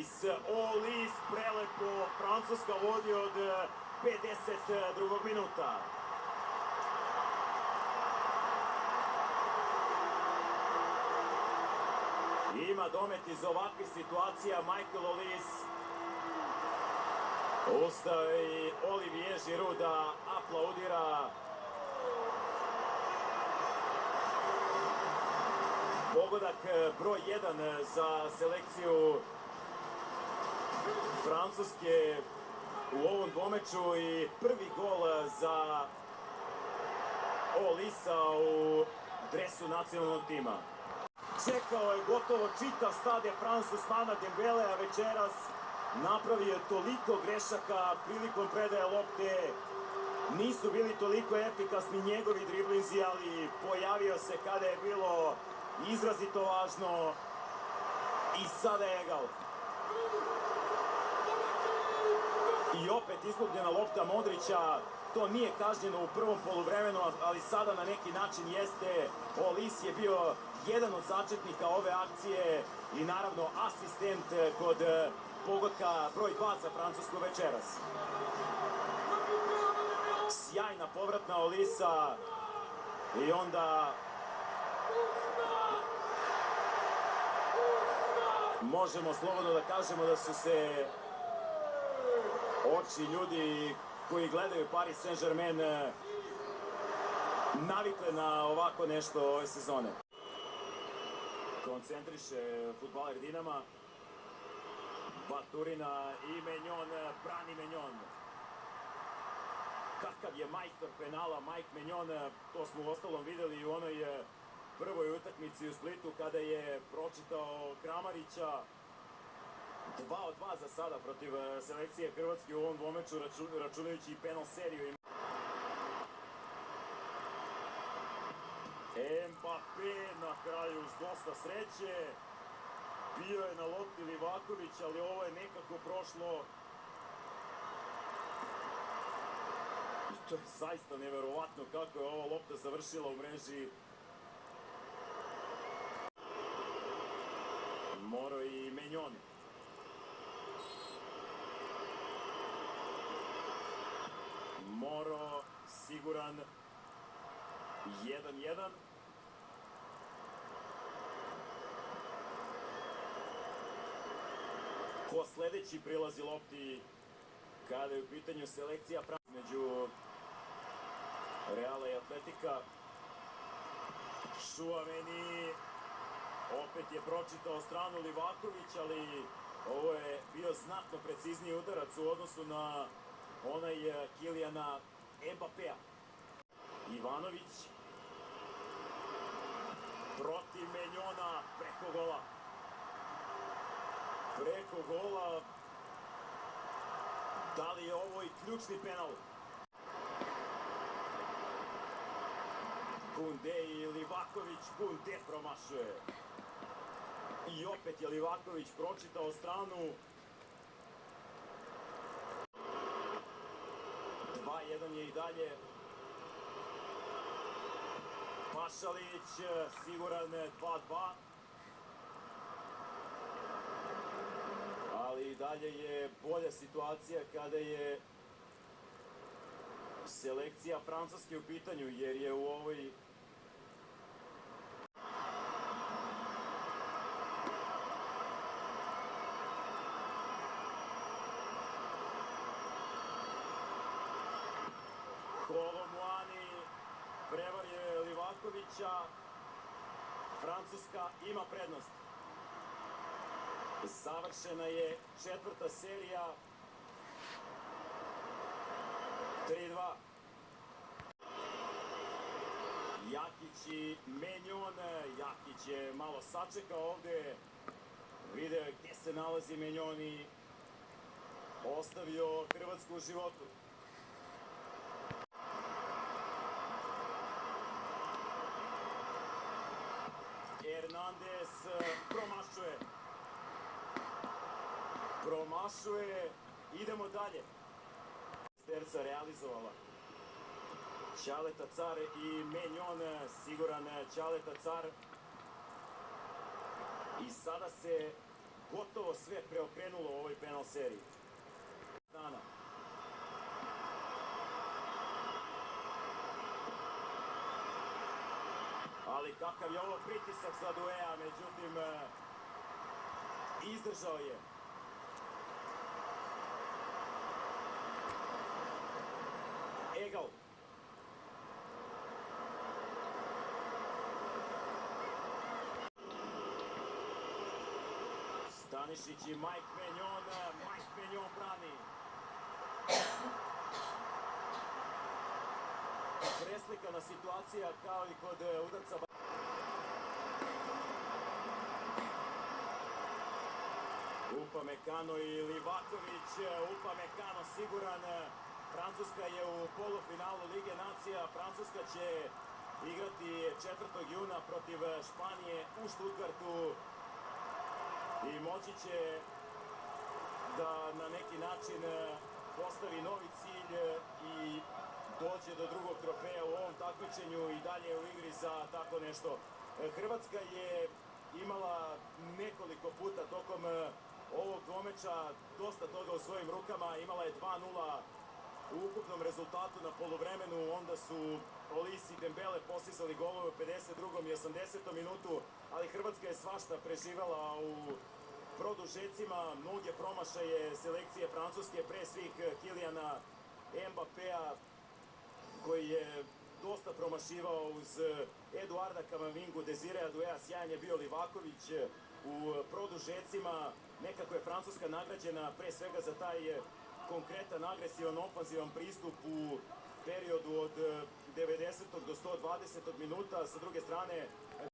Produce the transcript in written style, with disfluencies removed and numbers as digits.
Olis, Olis, prelepo, Francuska vodi od 52. minuta. Ima domet iz ovakvih situacija Michael Olis. Ustao i Olivier Giroud da aplaudira. Pogodak broj 1 za selekciju Francuske u ovom dvomeču i prvi gol za Olisa u dresu nacionalnog tima. Čekao je gotovo čitav Stade France Ousmana Dembelea večeras. Napravio je toliko grešaka prilikom predaje lopte. Nisu bili toliko efikasni njegovi driblinzi, ali pojavio se kada je bilo izrazito važno i sada je egal. I opet izgubljena lopta Modrića. To nije kažnjeno u prvom poluvremenu, ali sada na neki način jeste. Olis je bio jedan od začetnika ove akcije i naravno asistent kod pogotka broj 2 za Francusku večeras. Sjajna povratna Olisa i onda možemo slobodno da kažemo da su se oči ljudi koji gledaju Paris Saint-Germain navikle na ovako nešto ove sezone. Koncentriše fudbaler Dinama. Baturina i Menjon, brani Menjon. Kakav je majstor penala Mike Menjon, to smo u ostalom videli u onoj prvoj utakmici u Splitu kada je pročitao Kramarića. 2 od 2 za sada protiv selekcije Hrvatske u ovom dvomeču, računajući i penal seriju. Mbappé na kraju s dosta sreće. Bio je na lopti Livaković, ali ovo je nekako prošlo. I to je zaista neverovatno kako je ova lopta završila u mreži. Moro i Menjon. Moro siguran. 1-1. Ko sledeći prilazi lopti kada je u pitanju selekcija među Reala i Atletika. Chouameni opet je pročitao stranu Livaković, ali ovo je bio znatno precizniji udarac u odnosu na onaj Kyliana Mbappéa. Ivanović protiv Menjona, preko gola. Preko gola. Da li je ovo i ključni penal? Koundé i Livaković. Koundé promašuje. I opet je Livaković pročitao stranu. 2-1 je i dalje. Pašalić siguran 2-2. Ali i dalje je bolja situacija kada je selekcija Francuske u pitanju, jer je u ovoj Kolomuani prevario Livakovića. Francuska ima prednost. Završena je četvrta serija. 3-2. Jakić i Menjon. Jakić je malo sačekao ovde. Video je gdje se nalazi Menjon i ostavio Hrvatsku u životu. Hernandez promašuje. Promašuje. Idemo dalje. Terca realizovala. Ćaleta Car i Menjon. Siguran Ćaleta Car. I sada se gotovo sve preokrenulo u ovoj penal seriji. Dana. Ali kakav je ovo pritisak za Duea, međutim izdržao je. Egal. Stanišić i Mike Maignan brani. Preslikana situacija kao i kod udarca. Upamecano i Livaković. Upamecano siguran. Francuska je u polufinalu Lige nacija. Francuska će igrati 4. juna protiv Španije u Stuttgartu i moći će da na neki način postavi novi cilj i dođe do drugog trofeja u ovom takmičenju i dalje u igri za tako nešto. Hrvatska je imala nekoliko puta tokom ovog dvomeča dosta toga u svojim rukama. Imala je 2:0 u ukupnom rezultatu na poluvremenu, onda su Olise i Dembele postizali golove u 52. i 80. minutu, ali Hrvatska je svašta preživela u produžecima, mnoge promašaje selekcije Francuske, pre svih Kilijana Mbappéa, koji je dosta promašivao uz Eduarda Camavingu, Desirea Duea, sjajan je bio Livaković u produžecima. Nekako je Francuska nagrađena pre svega za taj konkretan, agresivan, ofanzivan pristup u periodu od 90. do 120. minuta. Sa druge strane,